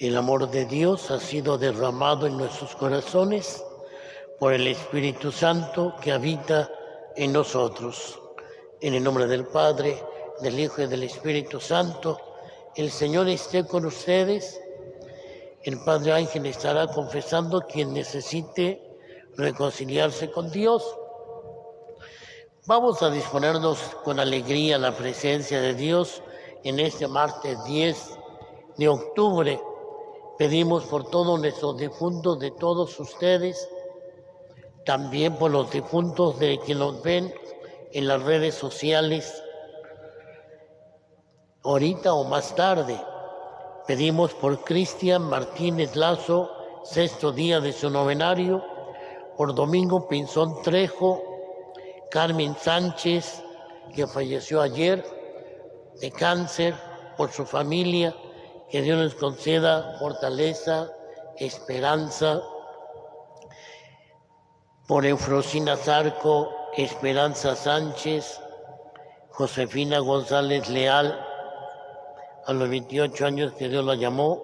El amor de Dios ha sido derramado en nuestros corazones por el Espíritu Santo que habita en nosotros. En el nombre del Padre, del Hijo y del Espíritu Santo, el Señor esté con ustedes. El Padre Ángel estará confesando quien necesite reconciliarse con Dios. Vamos a disponernos con alegría a la presencia de Dios en este martes 10 de octubre. Pedimos por todos nuestros difuntos, de todos ustedes, también por los difuntos de quienes nos ven en las redes sociales, ahorita o más tarde. Pedimos por Cristian Martínez Lazo, 6º día de su novenario, por Domingo Pinzón Trejo, Carmen Sánchez, que falleció ayer de cáncer, por su familia, que Dios les conceda fortaleza, esperanza, por Eufrosina Zarco, Esperanza Sánchez, Josefina González Leal, a los 28 años que Dios la llamó,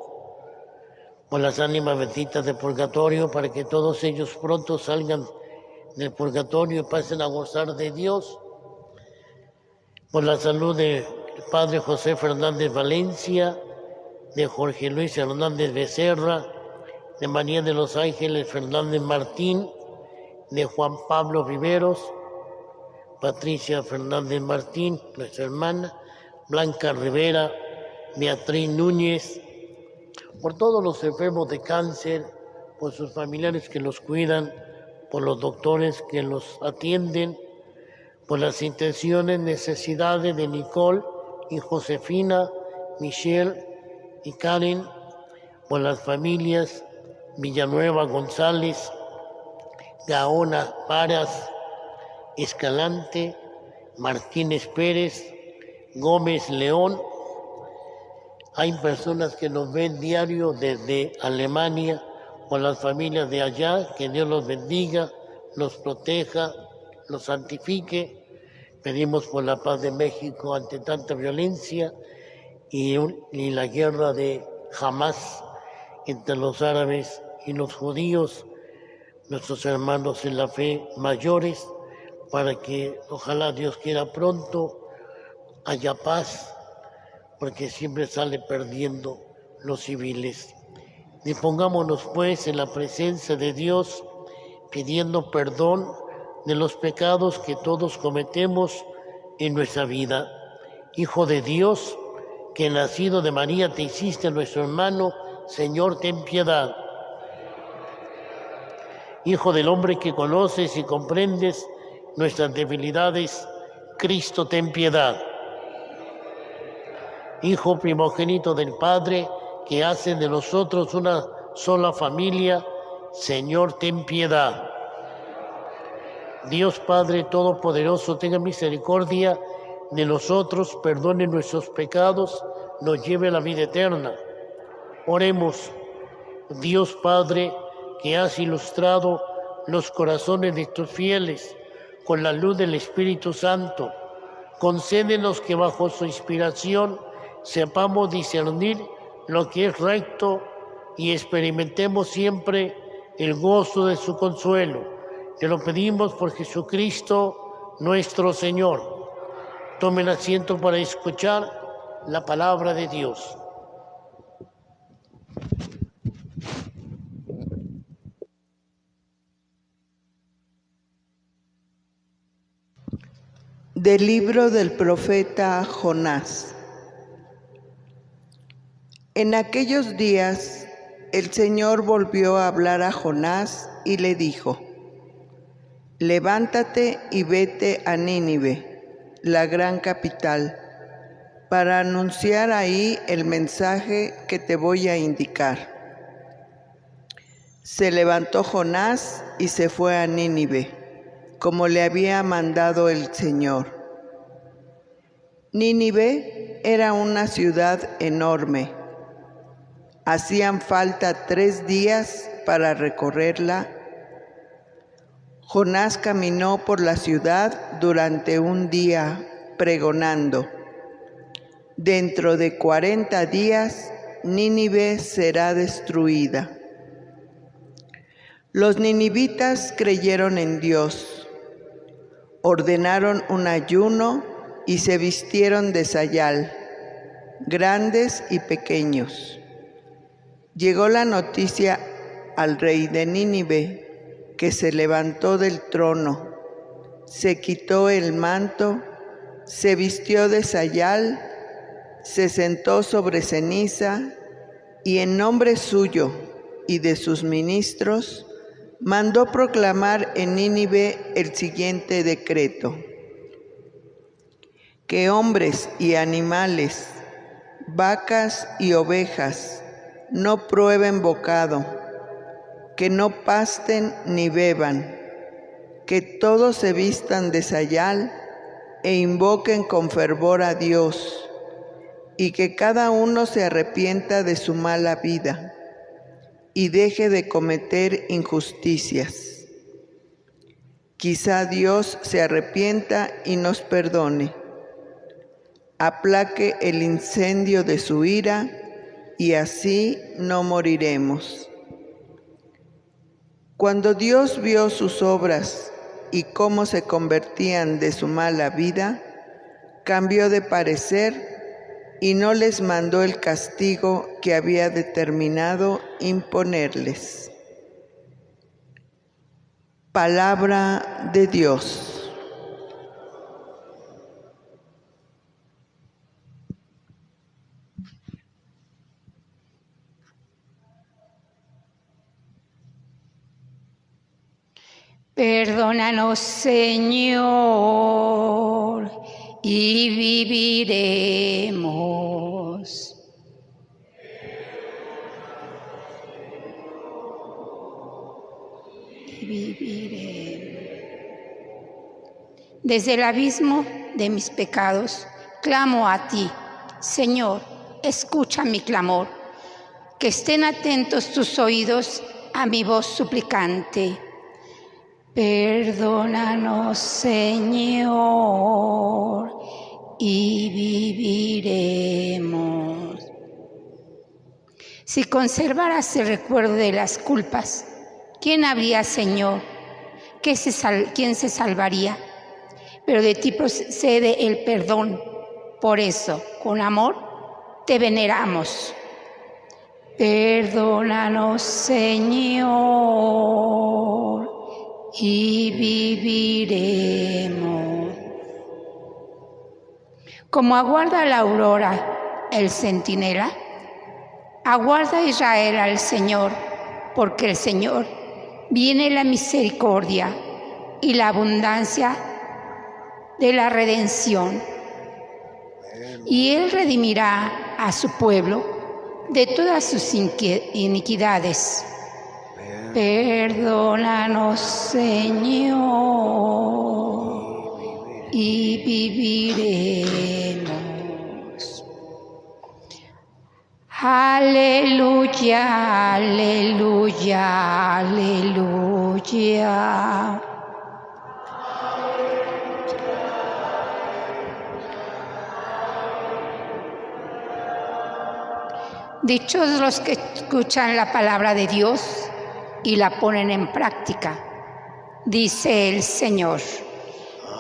por las ánimas benditas de purgatorio, para que todos ellos pronto salgan del purgatorio y pasen a gozar de Dios, por la salud del Padre José Fernández Valencia, de Jorge Luis Hernández Becerra, de María de los Ángeles Fernández Martín, de Juan Pablo Viveros, Patricia Fernández Martín, nuestra hermana, Blanca Rivera, Beatriz Núñez, por todos los enfermos de cáncer, por sus familiares que los cuidan, por los doctores que los atienden, por las intenciones, necesidades de Nicole y Josefina, Michelle y Karen, por las familias Villanueva González, Gaona Paras, Escalante, Martínez Pérez, Gómez León. Hay personas que nos ven diario desde Alemania, por las familias de allá, que Dios los bendiga, los proteja, los santifique. Pedimos por la paz de México ante tanta violencia y la guerra de Hamas entre los árabes y los judíos, nuestros hermanos en la fe mayores, para que ojalá Dios quiera pronto haya paz, porque siempre sale perdiendo los civiles. Dispongámonos pues en la presencia de Dios, pidiendo perdón de los pecados que todos cometemos en nuestra vida. Hijo de Dios, que nacido de María te hiciste nuestro hermano, Señor, ten piedad. Hijo del hombre que conoces y comprendes nuestras debilidades, Cristo, ten piedad. Hijo primogénito del Padre, que hace de nosotros una sola familia, Señor, ten piedad. Dios Padre Todopoderoso, tenga misericordia de nosotros, perdone nuestros pecados, nos lleve a la vida eterna. Oremos. Dios Padre, que has ilustrado los corazones de tus fieles con la luz del Espíritu Santo, concédenos que bajo su inspiración sepamos discernir lo que es recto y experimentemos siempre el gozo de su consuelo. Te lo pedimos por Jesucristo nuestro Señor. Tomen asiento para escuchar la palabra de Dios. Del libro del profeta Jonás. En aquellos días el Señor volvió a hablar a Jonás y le dijo: levántate y vete a Nínive, la gran capital, para anunciar ahí el mensaje que te voy a indicar. Se levantó Jonás y se fue a Nínive, como le había mandado el Señor. Nínive era una ciudad enorme. Hacían falta 3 días para recorrerla. Jonás caminó por la ciudad durante un día pregonando: dentro de 40 días Nínive será destruida. Los ninivitas creyeron en Dios, ordenaron un ayuno y se vistieron de sayal, grandes y pequeños. Llegó la noticia al rey de Nínive, que se levantó del trono, se quitó el manto, se vistió de sayal, se sentó sobre ceniza y en nombre suyo y de sus ministros mandó proclamar en Nínive el siguiente decreto: que hombres y animales, vacas y ovejas no prueben bocado, que no pasten ni beban, que todos se vistan de sayal e invoquen con fervor a Dios, y que cada uno se arrepienta de su mala vida y deje de cometer injusticias. Quizá Dios se arrepienta y nos perdone, aplaque el incendio de su ira y así no moriremos. Cuando Dios vio sus obras y cómo se convertían de su mala vida, cambió de parecer y no les mandó el castigo que había determinado imponerles. Palabra de Dios. Perdónanos, Señor, y viviremos. Y viviremos. Desde el abismo de mis pecados, clamo a ti, Señor, escucha mi clamor. Que estén atentos tus oídos a mi voz suplicante. Perdónanos, Señor, y viviremos. Si conservaras el recuerdo de las culpas, ¿quién habría, Señor? ¿Quién se salvaría? Pero de ti procede el perdón. Por eso, con amor, te veneramos. Perdónanos, Señor, y viviremos. Como aguarda la aurora el centinela, aguarda Israel al Señor, porque el Señor viene la misericordia y la abundancia de la redención. Y Él redimirá a su pueblo de todas sus iniquidades. Perdónanos, Señor, y viviremos. Aleluya, aleluya, aleluya. Dichosos los que escuchan la palabra de Dios y la ponen en práctica, dice el Señor.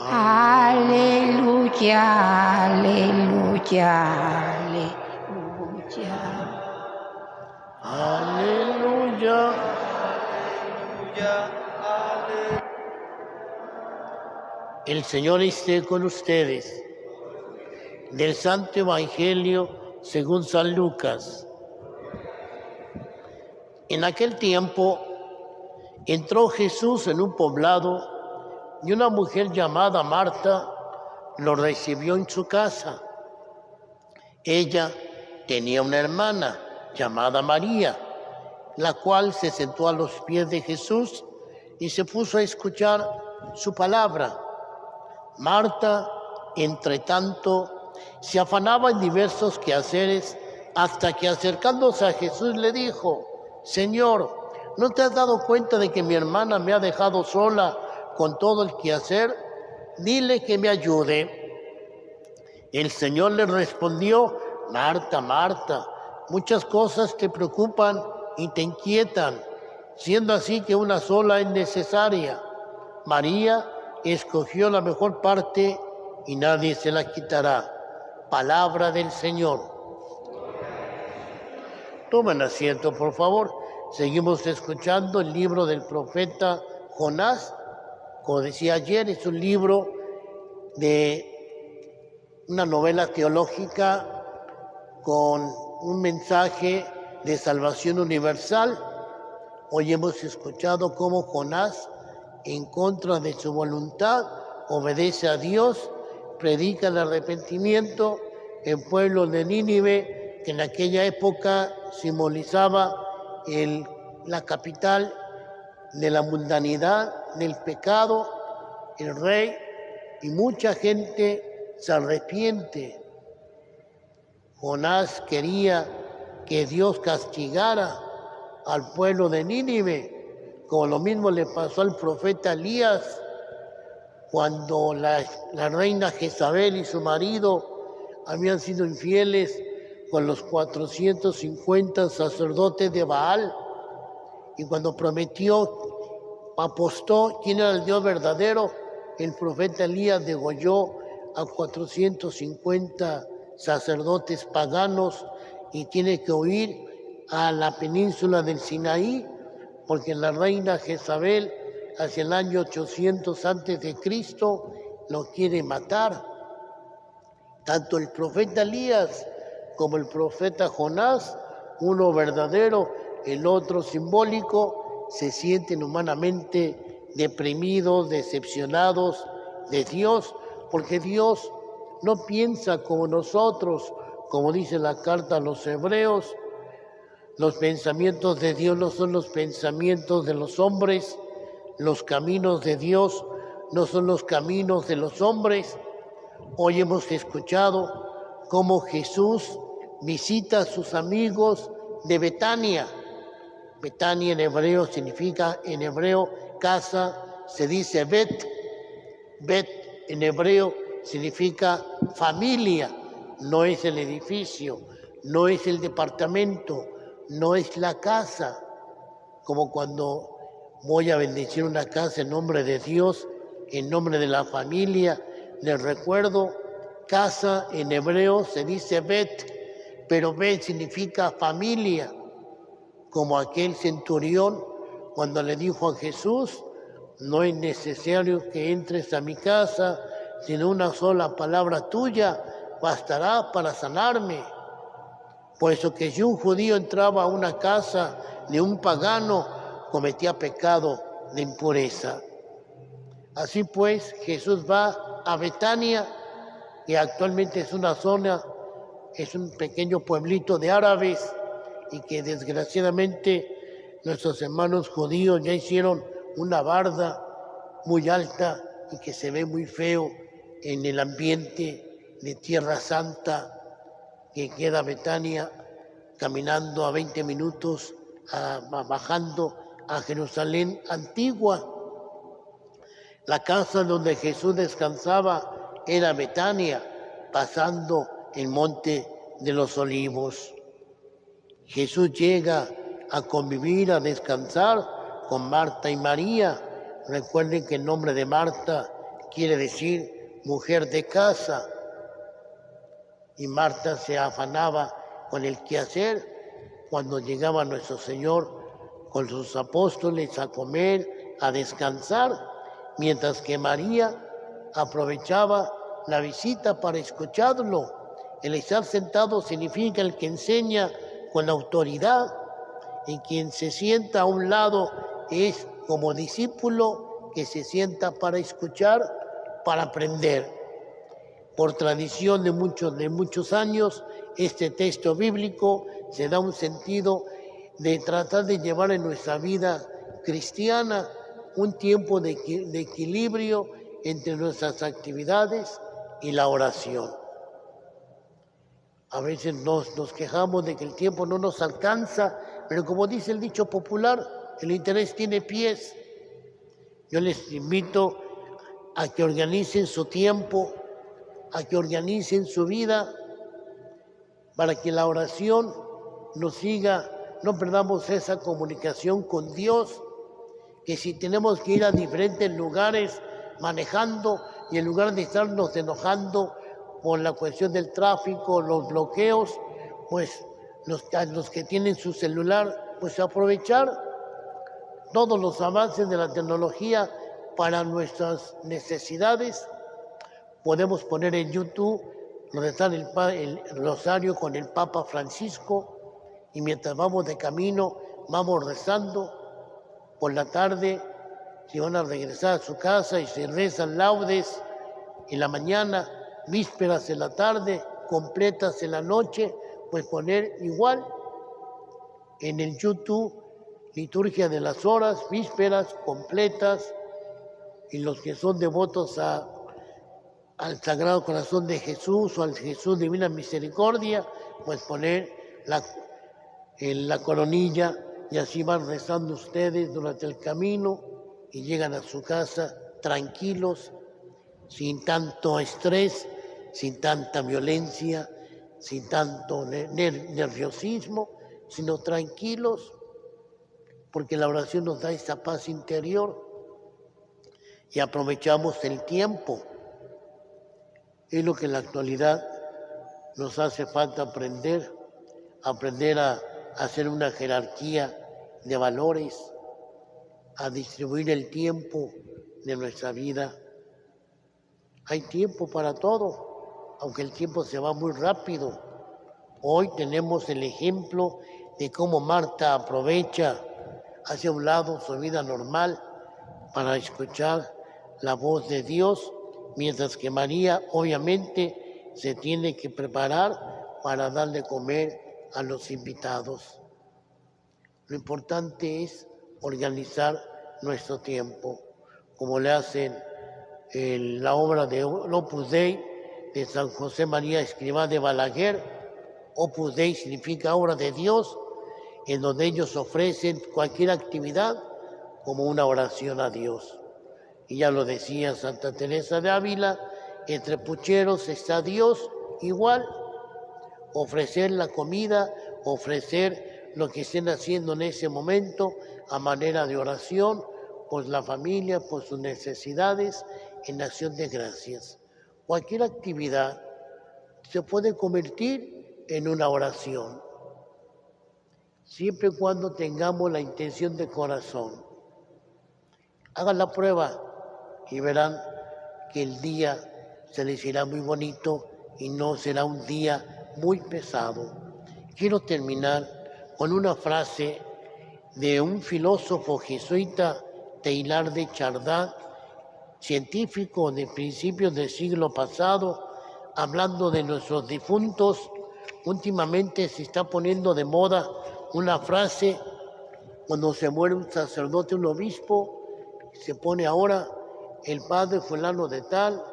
Aleluya, aleluya, aleluya. Aleluya. El Señor esté con ustedes. Del Santo Evangelio según San Lucas. En aquel tiempo entró Jesús en un poblado y una mujer llamada Marta lo recibió en su casa. Ella tenía una hermana llamada María, la cual se sentó a los pies de Jesús y se puso a escuchar su palabra. Marta, entre tanto, se afanaba en diversos quehaceres hasta que acercándose a Jesús le dijo: Señor, ¿no te has dado cuenta de que mi hermana me ha dejado sola con todo el quehacer? Dile que me ayude. El Señor le respondió: Marta, Marta, Muchas cosas te preocupan y te inquietan, siendo así que una sola es necesaria. María escogió la mejor parte y nadie se la quitará. Palabra del Señor. Tomen asiento, por favor. Seguimos escuchando el libro del profeta Jonás. Como decía ayer, es un libro de una novela teológica con un mensaje de salvación universal. Hoy hemos escuchado cómo Jonás, en contra de su voluntad, obedece a Dios, predica el arrepentimiento. El pueblo de Nínive, que en aquella época simbolizaba la capital de la mundanidad, del pecado, el rey, y mucha gente se arrepiente. Jonás quería que Dios castigara al pueblo de Nínive, como lo mismo le pasó al profeta Elías, cuando la reina Jezabel y su marido habían sido infieles con los 450 sacerdotes de Baal, y cuando apostó quién era el Dios verdadero, el profeta Elías degolló a 450 sacerdotes paganos y tiene que huir a la península del Sinaí, porque la reina Jezabel, hacia el año 800 a.C., lo quiere matar. Tanto el profeta Elías como el profeta Jonás, uno verdadero, el otro simbólico, se sienten humanamente deprimidos, decepcionados de Dios, porque Dios no piensa como nosotros, como dice la carta a los Hebreos. Los pensamientos de Dios no son los pensamientos de los hombres, los caminos de Dios no son los caminos de los hombres. Hoy hemos escuchado cómo Jesús visita a sus amigos de Betania. Betania en hebreo significa, casa, se dice Bet. Bet en hebreo significa familia, no es el edificio, no es el departamento, no es la casa. Como cuando voy a bendecir una casa en nombre de Dios, en nombre de la familia, les recuerdo, casa en hebreo se dice Bet, pero Bet significa familia, como aquel centurión cuando le dijo a Jesús: no es necesario que entres a mi casa, sino una sola palabra tuya bastará para sanarme. Puesto que si un judío entraba a una casa de un pagano, cometía pecado de impureza. Así pues, Jesús va a Betania, que actualmente es una zona, es un pequeño pueblito de árabes, y que desgraciadamente nuestros hermanos judíos ya hicieron una barda muy alta y que se ve muy feo en el ambiente de Tierra Santa que queda Betania, caminando a 20 minutos, bajando a Jerusalén antigua. La casa donde Jesús descansaba era Betania, pasando el monte de los Olivos. Jesús llega a convivir, a descansar con Marta y María. Recuerden que el nombre de Marta quiere decir mujer de casa, y Marta se afanaba con el quehacer cuando llegaba nuestro Señor con sus apóstoles a comer, a descansar, mientras que María aprovechaba la visita para escucharlo. El estar sentado significa el que enseña con autoridad, y quien se sienta a un lado es como discípulo que se sienta para escuchar, para aprender. Por tradición de muchos años, este texto bíblico se da un sentido de tratar de llevar en nuestra vida cristiana un tiempo de equilibrio entre nuestras actividades y la oración. A veces nos quejamos de que el tiempo no nos alcanza, pero como dice el dicho popular, el interés tiene pies. Yo les invito a que organicen su tiempo, a que organicen su vida, para que la oración nos siga, no perdamos esa comunicación con Dios, que si tenemos que ir a diferentes lugares manejando y en lugar de estarnos enojando por la cuestión del tráfico, los bloqueos, pues los que tienen su celular, pues aprovechar todos los avances de la tecnología para nuestras necesidades. Podemos poner en YouTube donde está el rosario con el Papa Francisco y mientras vamos de camino vamos rezando. Por la tarde, si van a regresar a su casa y se rezan laudes en la mañana, vísperas en la tarde, completas en la noche, pues poner igual en el YouTube liturgia de las horas, vísperas completas, y los que son devotos al Sagrado Corazón de Jesús o al Jesús Divina Misericordia, pues poner la coronilla y así van rezando ustedes durante el camino y llegan a su casa tranquilos, sin tanto estrés, sin tanta violencia, sin tanto nerviosismo, sino tranquilos, porque la oración nos da esa paz interior y aprovechamos el tiempo. Es lo que en la actualidad nos hace falta aprender a hacer una jerarquía de valores, a distribuir el tiempo de nuestra vida. Hay tiempo para todo, aunque el tiempo se va muy rápido. Hoy tenemos el ejemplo de cómo Marta aprovecha hacia un lado su vida normal para escuchar la voz de Dios, mientras que María obviamente se tiene que preparar para darle comer a los invitados. Lo importante es organizar nuestro tiempo, como le hacen en la obra de Opus Dei de San José María Escrivá de Balaguer. Opus Dei significa obra de Dios, en donde ellos ofrecen cualquier actividad como una oración a Dios. Y ya lo decía Santa Teresa de Ávila, entre pucheros está Dios igual. Ofrecer la comida, ofrecer lo que estén haciendo en ese momento a manera de oración por la familia, por sus necesidades, en acción de gracias. Cualquier actividad se puede convertir en una oración, siempre y cuando tengamos la intención de corazón. Hagan la prueba y verán que el día se les irá muy bonito y no será un día muy pesado. Quiero terminar con una frase de un filósofo jesuita, Teilhard de Chardin, científico de principios del siglo pasado, hablando de nuestros difuntos. Últimamente se está poniendo de moda una frase, cuando se muere un sacerdote, un obispo, se pone ahora: el padre fulano de tal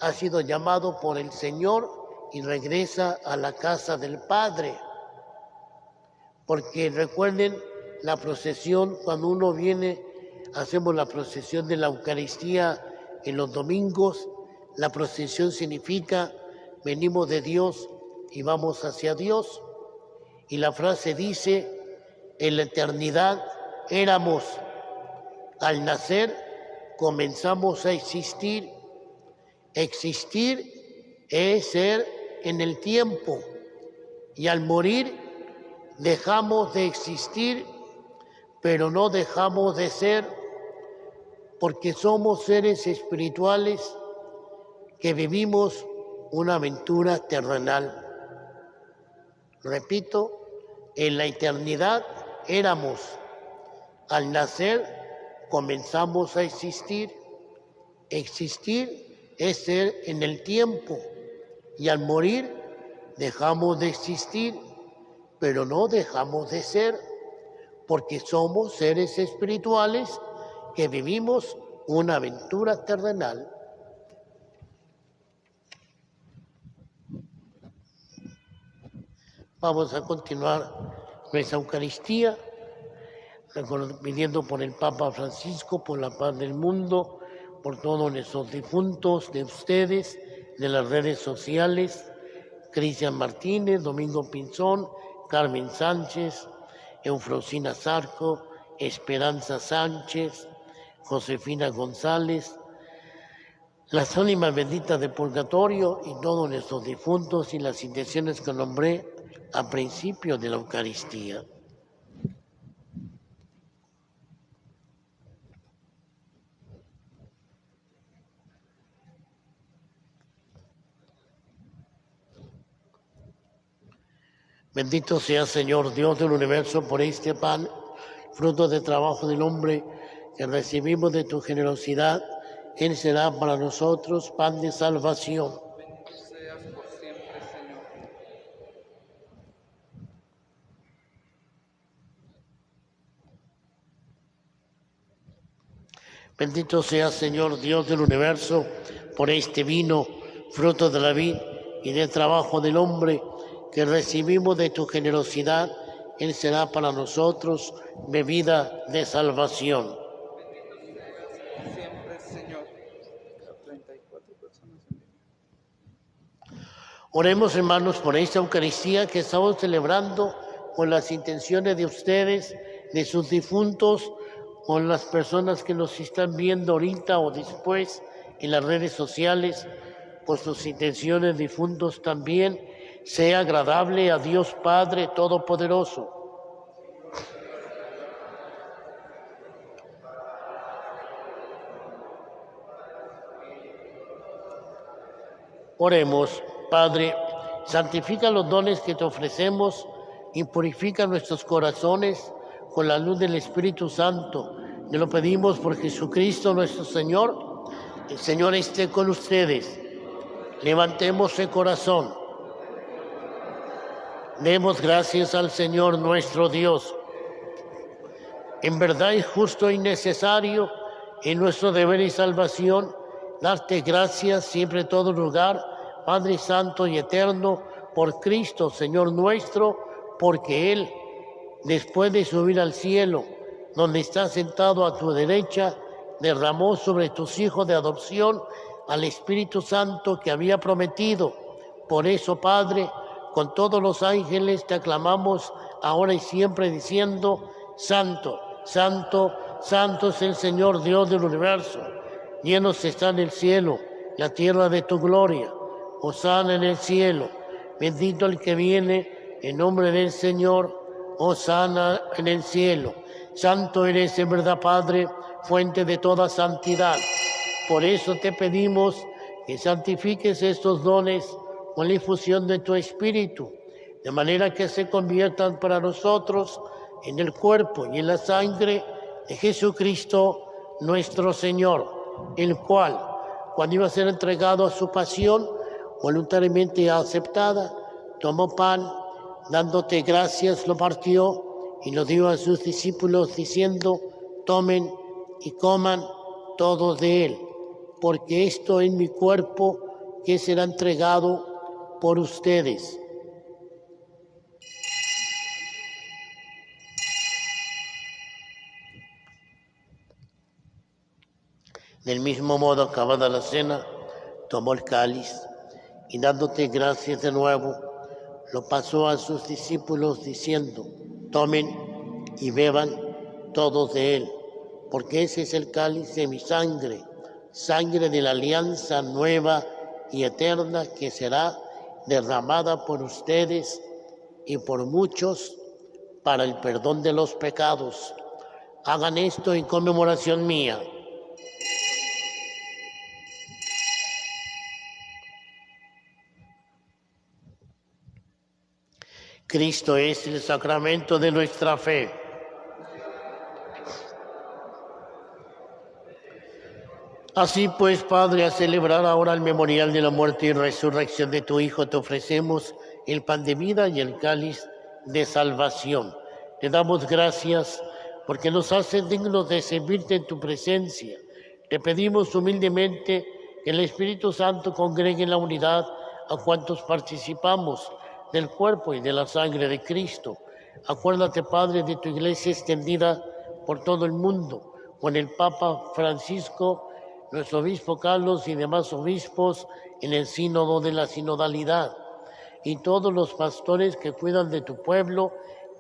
ha sido llamado por el Señor y regresa a la casa del Padre. Porque recuerden la procesión, cuando uno viene, hacemos la procesión de la Eucaristía en los domingos. La procesión significa venimos de Dios y vamos hacia Dios. Y la frase dice: en la eternidad éramos, al nacer comenzamos a existir. Existir es ser en el tiempo, y al morir dejamos de existir, pero no dejamos de ser, porque somos seres espirituales que vivimos una aventura terrenal. Repito, en la eternidad éramos, al nacer comenzamos a existir. Existir es ser en el tiempo, y al morir dejamos de existir, pero no dejamos de ser, porque somos seres espirituales que vivimos una aventura terrenal. Vamos a continuar nuestra Eucaristía, pidiendo por el Papa Francisco, por la paz del mundo, por todos nuestros difuntos, de ustedes, de las redes sociales: Cristian Martínez, Domingo Pinzón, Carmen Sánchez, Eufrosina Zarco, Esperanza Sánchez, Josefina González, las ánimas benditas de purgatorio y todos nuestros difuntos y las intenciones que nombré al principio de la Eucaristía. Bendito sea, Señor Dios del universo, por este pan, fruto del trabajo del hombre que recibimos de tu generosidad. Él será para nosotros pan de salvación. Bendito seas por siempre, Señor. Bendito sea, Señor Dios del universo, por este vino, fruto de la vid y del trabajo del hombre que recibimos de tu generosidad. Él será para nosotros bebida de salvación. Bendito seas por siempre, Señor. 34 personas en línea. Oremos, hermanos, por esta Eucaristía que estamos celebrando con las intenciones de ustedes, de sus difuntos, con las personas que nos están viendo ahorita o después en las redes sociales, por sus intenciones difuntos también. Sea agradable a Dios Padre Todopoderoso. Oremos. Padre, santifica los dones que te ofrecemos y purifica nuestros corazones con la luz del Espíritu Santo. Te lo pedimos por Jesucristo nuestro Señor. El Señor esté con ustedes. Levantemos el corazón. Demos gracias al Señor nuestro Dios. En verdad es justo y necesario, en nuestro deber y salvación, darte gracias siempre en todo lugar, Padre Santo y Eterno, por Cristo, Señor nuestro, porque Él, después de subir al cielo, donde está sentado a tu derecha, derramó sobre tus hijos de adopción al Espíritu Santo que había prometido. Por eso, Padre, con todos los ángeles te aclamamos ahora y siempre diciendo: Santo, Santo, Santo es el Señor Dios del universo. Llenos están el cielo, la tierra de tu gloria. Hosana en el cielo. Bendito el que viene en nombre del Señor. Hosana en el cielo. Santo eres en verdad, Padre, fuente de toda santidad. Por eso te pedimos que santifiques estos dones con la infusión de tu Espíritu, de manera que se conviertan para nosotros en el cuerpo y en la sangre de Jesucristo nuestro Señor, el cual, cuando iba a ser entregado a su pasión, voluntariamente aceptada, tomó pan, dándote gracias, lo partió y lo dio a sus discípulos, diciendo: tomen y coman todos de él, porque esto es mi cuerpo que será entregado por ustedes. Del mismo modo, acabada la cena, tomó el cáliz y dándote gracias de nuevo, lo pasó a sus discípulos diciendo: tomen y beban todos de él, porque ese es el cáliz de mi sangre, sangre de la alianza nueva y eterna que será derramada por ustedes y por muchos para el perdón de los pecados. Hagan esto en conmemoración mía. Cristo es el sacramento de nuestra fe. Así pues, Padre, a celebrar ahora el memorial de la muerte y resurrección de tu Hijo, te ofrecemos el pan de vida y el cáliz de salvación. Te damos gracias porque nos haces dignos de servirte en tu presencia. Te pedimos humildemente que el Espíritu Santo congregue en la unidad a cuantos participamos del cuerpo y de la sangre de Cristo. Acuérdate, Padre, de tu iglesia extendida por todo el mundo, con el Papa Francisco, nuestro obispo Carlos y demás obispos en el sínodo de la sinodalidad. y todos los pastores que cuidan de tu pueblo,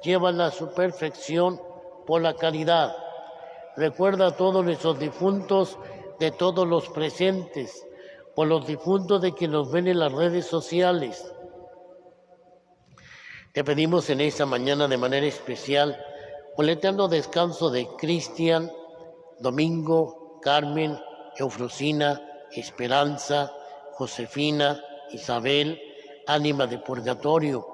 llévala a su perfección por la caridad. Recuerda a todos nuestros difuntos, de todos los presentes, por los difuntos de quienes nos ven en las redes sociales. Te pedimos en esta mañana de manera especial por el eterno descanso de Cristian, Domingo, Carmen, Eufrosina, Esperanza, Josefina, Isabel, ánima de purgatorio.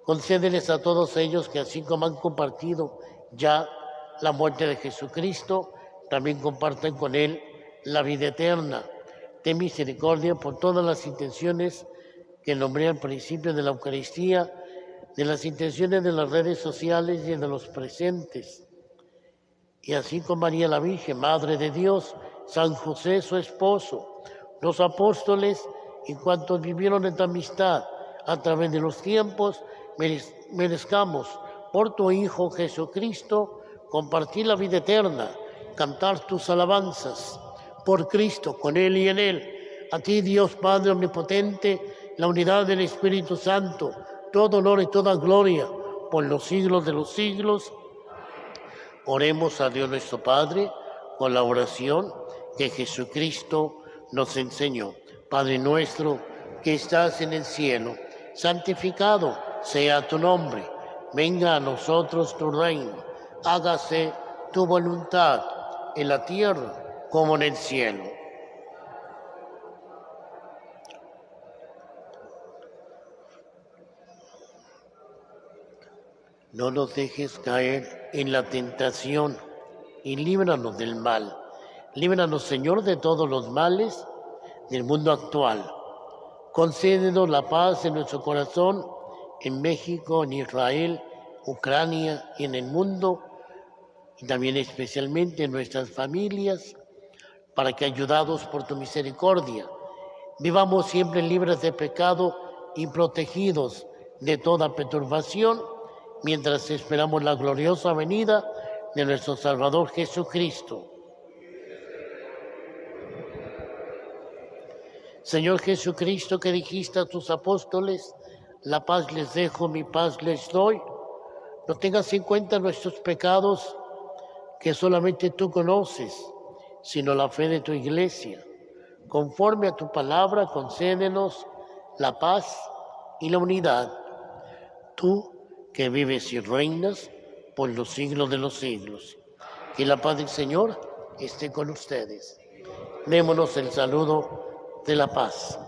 Concédeles a todos ellos que así como han compartido ya la muerte de Jesucristo, también compartan con Él la vida eterna. Ten misericordia por todas las intenciones que nombré al principio de la Eucaristía, de las intenciones de las redes sociales y de los presentes. Y así con María la Virgen, Madre de Dios, San José su esposo, los apóstoles y cuantos vivieron en amistad a través de los tiempos, merezcamos por tu Hijo Jesucristo compartir la vida eterna, cantar tus alabanzas por Cristo, con Él y en Él. A ti, Dios Padre Omnipotente, la unidad del Espíritu Santo, todo honor y toda gloria por los siglos de los siglos. Oremos a Dios nuestro Padre con la oración que Jesucristo nos enseñó. Padre nuestro que estás en el cielo, santificado sea tu nombre. Venga a nosotros tu reino. Hágase tu voluntad en la tierra como en el cielo. No nos dejes caer en la tentación y líbranos del mal. Líbranos, Señor, de todos los males del mundo actual. Concédenos la paz en nuestro corazón, en México, en Israel, Ucrania y en el mundo, y también especialmente en nuestras familias, para que, ayudados por tu misericordia, vivamos siempre libres de pecado y protegidos de toda perturbación, mientras esperamos la gloriosa venida de nuestro Salvador Jesucristo. Señor Jesucristo, que dijiste a tus apóstoles, la paz les dejo, mi paz les doy, no tengas en cuenta nuestros pecados, que solamente tú conoces, sino la fe de tu iglesia. Conforme a tu palabra, concédenos la paz y la unidad. Tú que vives y reinas por los siglos de los siglos. Que la paz del Señor esté con ustedes. Démonos el saludo de la paz.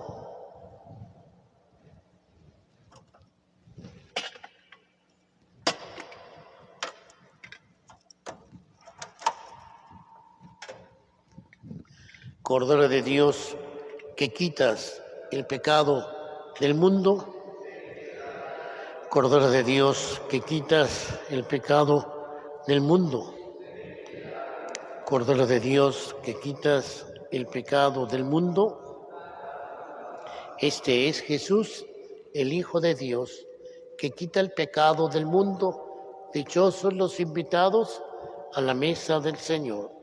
Cordero de Dios, que quitas el pecado del mundo. Cordero de Dios, que quitas el pecado del mundo. Cordero de Dios, que quitas el pecado del mundo. Este es Jesús, el Hijo de Dios, que quita el pecado del mundo. Dichosos los invitados a la mesa del Señor.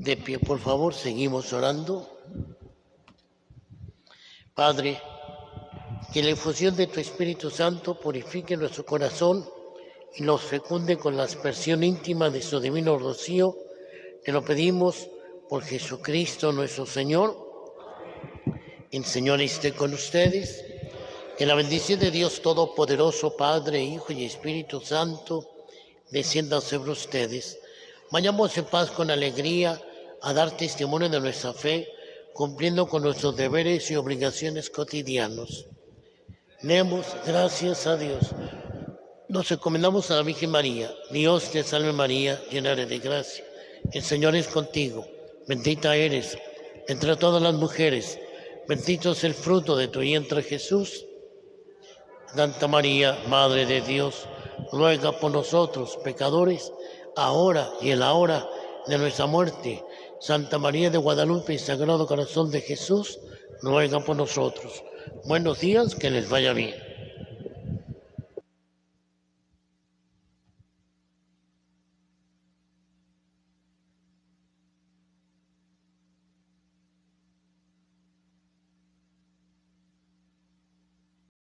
De pie, por favor, seguimos orando. Padre, que la infusión de tu Espíritu Santo purifique nuestro corazón y nos fecunde con la aspersión íntima de su divino rocío. Te lo pedimos por Jesucristo nuestro Señor. El Señor esté con ustedes. Que la bendición de Dios Todopoderoso, Padre, Hijo y Espíritu Santo, descienda sobre ustedes. Vayamos en paz con alegría a dar testimonio de nuestra fe, cumpliendo con nuestros deberes y obligaciones cotidianos. Demos gracias a Dios. Nos encomendamos a la Virgen María. Dios te salve María, llena eres de gracia. El Señor es contigo. Bendita eres entre todas las mujeres. Bendito es el fruto de tu vientre, Jesús. Santa María, Madre de Dios, ruega por nosotros, pecadores, ahora y en la hora de nuestra muerte. Santa María de Guadalupe y Sagrado Corazón de Jesús, ruega por nosotros. Buenos días, que les vaya bien.